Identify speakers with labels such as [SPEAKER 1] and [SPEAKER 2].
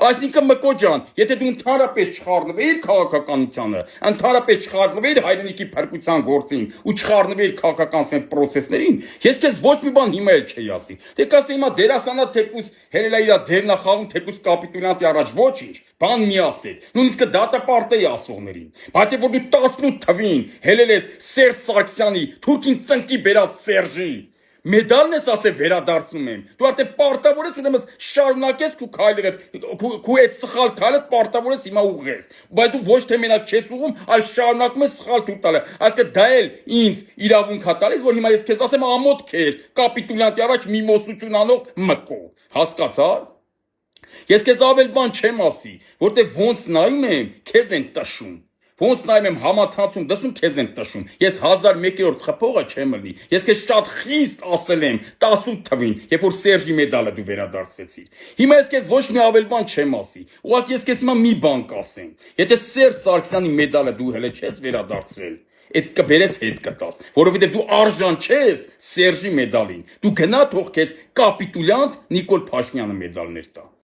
[SPEAKER 1] Այսինքն Մկո ջան, եթե դու ընդհանրապես չխառնվեիր քաղաքականությանը, ընդհանրապես չխառնվեիր հայրենիքի փրկության գործին ու չխառնվեիր քաղաքական սենց պրոցեսներին, ես քեզ ոչ մի բան հիմա էլ չէի ասի։ Դե կասեի հիմա դերասանա թեկուս հելելա իր դերն է խաղում թեկուս կապիտուլյանտի առաջ ոչինչ, բան մի ասել։ Նույնիսկ դատապարտեի ասողներին։ Բայց որ դու 18 թվին հելել ես Սերժ Սարգսյանի թուրքին ծնկի բերած Սերժի մեդալն ես ասել վերադարձնում եմ։ Դու արդեն պարտավոր ես ուրեմն շարունակես քու քայլերը, քու այդ սխալ քայլը պարտավոր ես հիմա ուղղես։ Բայց դու ոչ թե մենակ չես ուղում, այլ շարունակում ես սխալ թույլ տալը։ Այսինքն դա էլ ինձ իրավունք է տալիս, որ հիմա ես քեզ ասեմ ամոթ քեզ, կապիտուլյանտի առաջ մի մոսություն անող Մկո։ Հասկացա՞ր։ Ես քեզ ավել բան չեմ ասի, որտեղ ոնց նայում եմ, քեզ են տշում։ Ոնց նայում եմ համացանցում, դասում քեզ են տշում։ Ես 1001-րդ խփողը չեմ լի։ Ես քեզ շատ խիստ ասել եմ 18 թվին, երբ որ Սերժի մեդալը դու վերադարձեցիր։ Հիմա ես քեզ ոչ մի ավել բան չեմ ասի։ Ուղղակի ես քեզ հիմա մի բան կասեմ։ Եթե Սերժ Սարգսյանի մեդալը դու հələ չես վերադարձրել, այդ կբերես հետ կտաս, որովհետև դու արժան չես Սերժի մեդալին։ Դու գնա թող քեզ կապիտուլյանտ Նիկոլ Փաշինյանը մեդալներ տա։